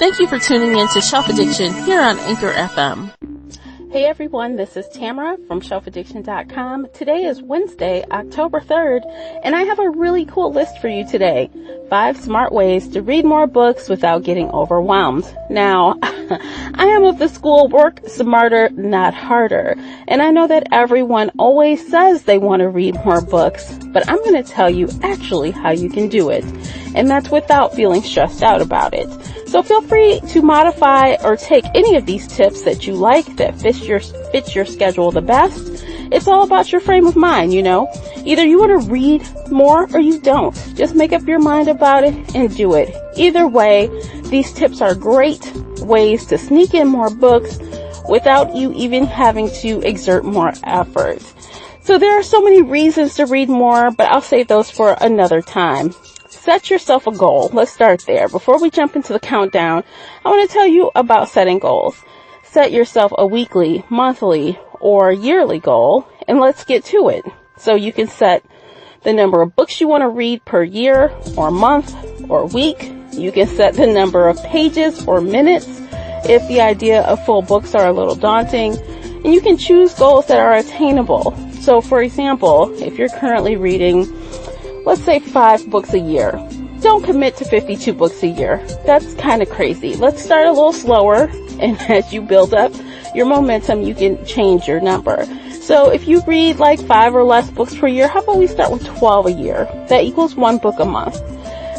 Thank you for tuning in to Shelf Addiction here on Anchor FM. Hey everyone, this is Tamara from shelfaddiction.com. Today is Wednesday, October 3rd, and I have a really cool list for you today. 5 smart ways to read more books without getting overwhelmed. Now, I am of the school work smarter, not harder. And I know that everyone always says they want to read more books, but I'm going to tell you actually how you can do it. And that's without feeling stressed out about it. So feel free to modify or take any of these tips that you like that fits your schedule the best. It's all about your frame of mind, you know. Either you want to read more or you don't. Just make up your mind about it and do it. Either way, these tips are great ways to sneak in more books without you even having to exert more effort. So there are so many reasons to read more, but I'll save those for another time. Set yourself a goal. Let's start there. Before we jump into the countdown, I want to tell you about setting goals. Set yourself a weekly, monthly, or yearly goal, and let's get to it. So you can set the number of books you want to read per year, or month, or week. You can set the number of pages or minutes if the idea of full books are a little daunting. And you can choose goals that are attainable. So for example, if you're currently reading, let's say 5 books a year. Don't commit to 52 books a year. That's kind of crazy. Let's start a little slower, and as you build up your momentum, you can change your number. So if you read like 5 or less books per year, how about we start with 12 a year? That equals 1 book a month.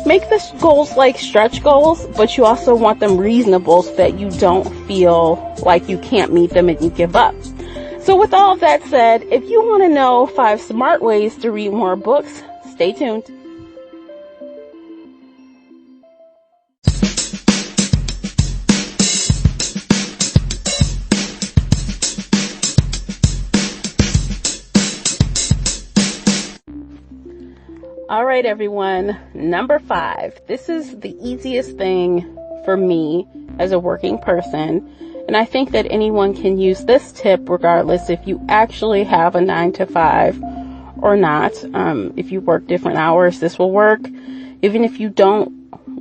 Make the goals like stretch goals, but you also want them reasonable so that you don't feel like you can't meet them and you give up. So with all of that said, if you want to know 5 smart ways to read more books, stay tuned. All right, everyone. Number 5. This is the easiest thing for me as a working person. And I think that anyone can use this tip regardless if you actually have a 9 to 5 or not. If you work different hours, this will work. Even if you don't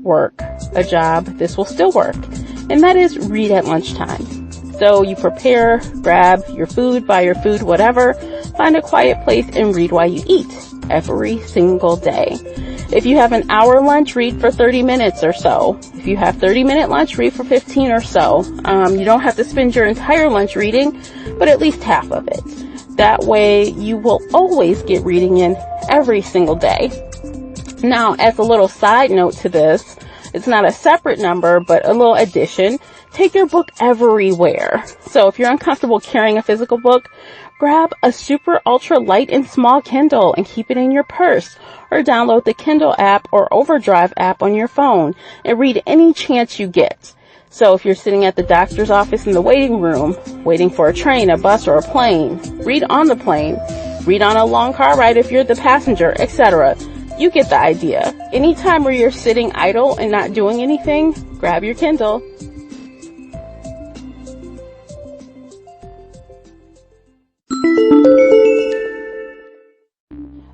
work a job, this will still work. And that is read at lunchtime. So you prepare, grab your food, buy your food, whatever, find a quiet place and read while you eat every single day. If you have an hour lunch, read for 30 minutes or so. If you have 30-minute lunch, read for 15 or so. You don't have to spend your entire lunch reading, but at least half of it. That way you will always get reading in every single day. Now, as a little side note to this, it's not a separate number, but a little addition. Take your book everywhere. So if you're uncomfortable carrying a physical book, grab a super ultra light and small Kindle and keep it in your purse, or download the Kindle app or Overdrive app on your phone and read any chance you get. So if you're sitting at the doctor's office in the waiting room, waiting for a train, a bus, or a plane, read on the plane, read on a long car ride if you're the passenger, etc. You get the idea. Anytime where you're sitting idle and not doing anything, grab your Kindle.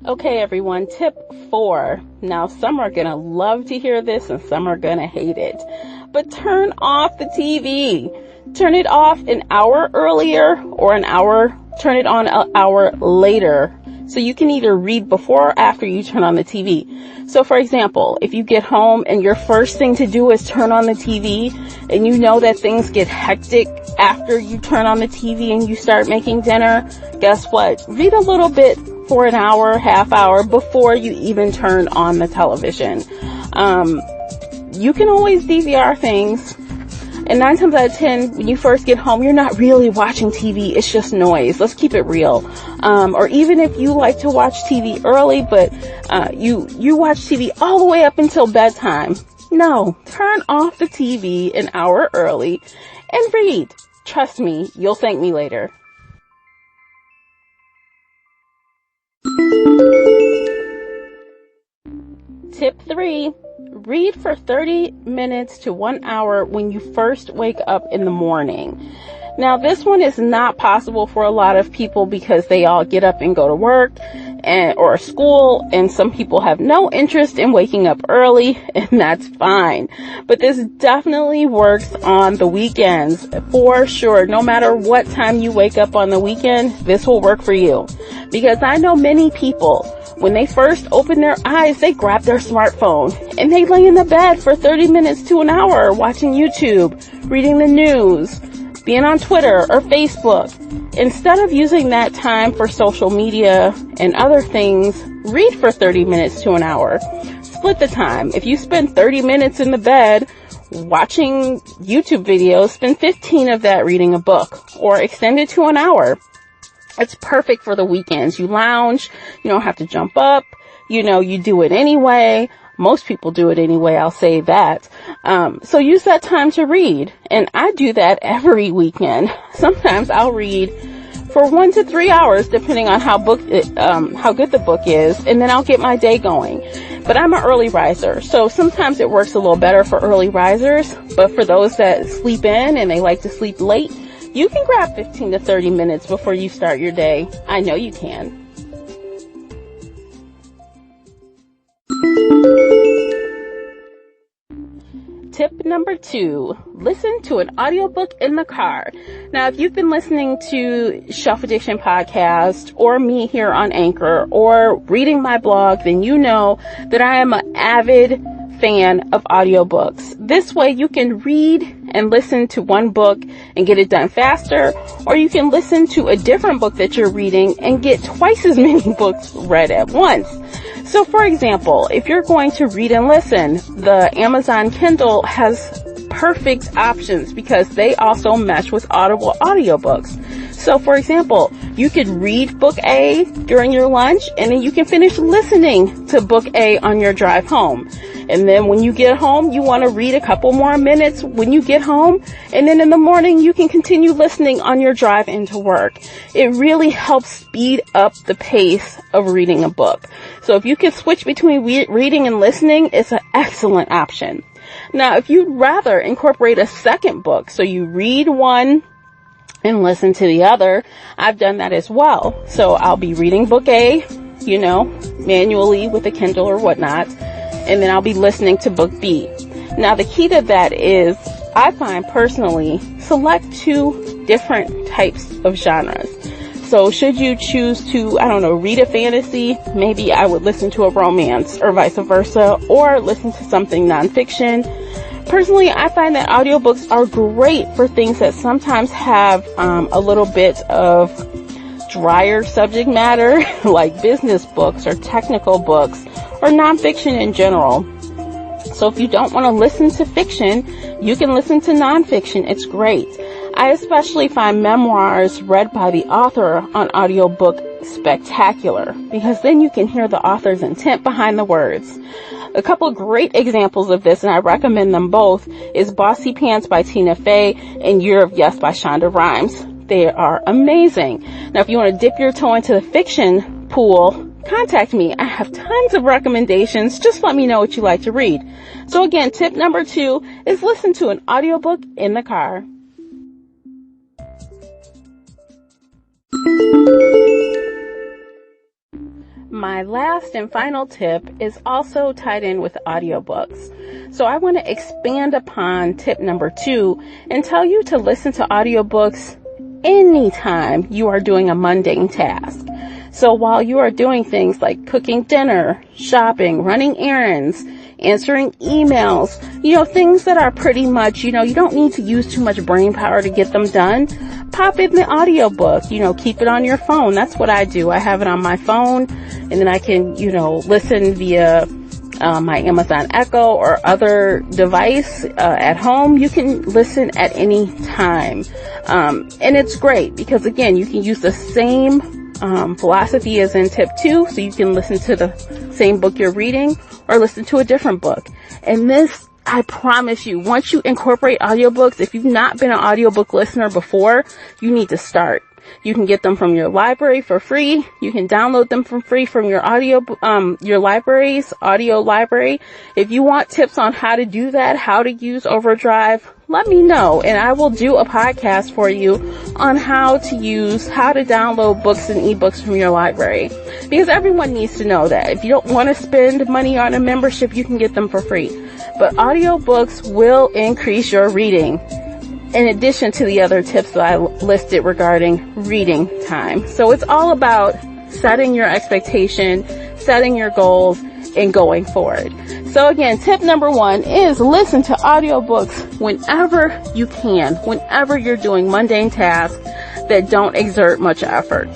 Okay, everyone, tip 4. Now, some are going to love to hear this and some are going to hate it. But turn off the TV. Turn it off an hour earlier or turn it on an hour later. So you can either read before or after you turn on the TV. So for example, if you get home and your first thing to do is turn on the TV and you know that things get hectic after you turn on the TV and you start making dinner, guess what? Read a little bit for an hour, half hour before you even turn on the television. You can always DVR things. And 9 times out of 10, when you first get home, you're not really watching TV. It's just noise. Let's keep it real. Or even if you like to watch TV early, but you watch TV all the way up until bedtime. No, turn off the TV an hour early and read. Trust me, you'll thank me later. Tip 3. Read for 30 minutes to 1 hour when you first wake up in the morning. Now, this one is not possible for a lot of people because they all get up and go to work or school, and some people have no interest in waking up early, and that's fine. But this definitely works on the weekends for sure. No matter what time you wake up on the weekend, this will work for you. Because I know many people, when they first open their eyes, they grab their smartphone and they lay in the bed for 30 minutes to an hour watching YouTube, reading the news, being on Twitter or Facebook. Instead of using that time for social media and other things, read for 30 minutes to an hour. Split the time. If you spend 30 minutes in the bed watching YouTube videos, spend 15 of that reading a book, or extend it to an hour. It's perfect for the weekends. You lounge, you don't have to jump up, you do it anyway. Most people do it anyway, I'll say that. So use that time to read. And I do that every weekend. Sometimes I'll read for 1 to 3 hours, depending on how good the book is, and then I'll get my day going. But I'm an early riser, so sometimes it works a little better for early risers. But for those that sleep in and they like to sleep late, you can grab 15 to 30 minutes before you start your day. I know you can. Tip number 2, listen to an audiobook in the car. Now, if you've been listening to Shelf Addiction Podcast or me here on Anchor or reading my blog, then you know that I am an avid fan of audiobooks. This way you can read and listen to one book and get it done faster, or you can listen to a different book that you're reading and get twice as many books read at once. So for example, if you're going to read and listen, the Amazon Kindle has perfect options because they also mesh with Audible audiobooks. So for example, you could read book A during your lunch, and then you can finish listening to book A on your drive home. And then when you get home, you want to read a couple more minutes when you get home. And then in the morning, you can continue listening on your drive into work. It really helps speed up the pace of reading a book. So if you can switch between reading and listening, it's an excellent option. Now, if you'd rather incorporate a second book, so you read one and listen to the other, I've done that as well. So I'll be reading book A, manually with a Kindle or whatnot, and then I'll be listening to book B. Now, the key to that is, I find personally, select 2 different types of genres. So should you choose to, read a fantasy, maybe I would listen to a romance or vice versa, or listen to something nonfiction. Personally, I find that audiobooks are great for things that sometimes have a little bit of drier subject matter, like business books or technical books or nonfiction in general. So if you don't want to listen to fiction, you can listen to nonfiction. It's great. I especially find memoirs read by the author on audiobook spectacular, because then you can hear the author's intent behind the words. A couple of great examples of this, and I recommend them both, is Bossy Pants by Tina Fey and Year of Yes by Shonda Rhimes. They are amazing. Now, if you want to dip your toe into the fiction pool, contact me. I have tons of recommendations. Just let me know what you like to read. So again, tip number 2 is listen to an audiobook in the car. My last and final tip is also tied in with audiobooks. So I want to expand upon tip number 2 and tell you to listen to audiobooks anytime you are doing a mundane task. So while you are doing things like cooking dinner, shopping, running errands, answering emails, things that are pretty much, you don't need to use too much brain power to get them done, pop in the audiobook, keep it on your phone. That's what I do. I have it on my phone, and then I can, listen via my Amazon Echo or other device at home. You can listen at any time. And it's great because, again, you can use the same philosophy as in tip 2, so you can listen to the same book you're reading or listen to a different book. And this, I promise you, once you incorporate audiobooks, if you've not been an audiobook listener before, you need to start. You can get them from your library for free. You can download them for free from your your library's audio library. If you want tips on how to do that, how to use Overdrive, let me know, and I will do a podcast for you on how to download books and ebooks from your library. Because everyone needs to know that. If you don't want to spend money on a membership, you can get them for free. But audiobooks will increase your reading, in addition to the other tips that I listed regarding reading time. So it's all about setting your expectation, setting your goals, and going forward. So again, tip number 1 is listen to audiobooks whenever you can, whenever you're doing mundane tasks that don't exert much effort.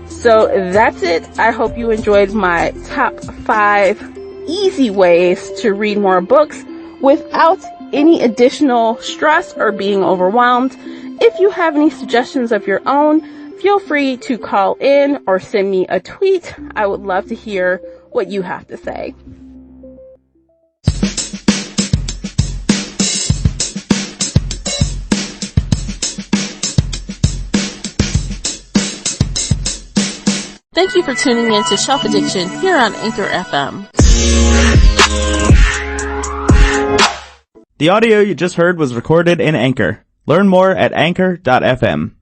So that's it. I hope you enjoyed my top 5 easy ways to read more books without any additional stress or being overwhelmed. If you have any suggestions of your own, feel free to call in or send me a tweet. I would love to hear what you have to say. Thank you for tuning in to Shelf Addiction here on Anchor FM. The audio you just heard was recorded in Anchor. Learn more at anchor.fm.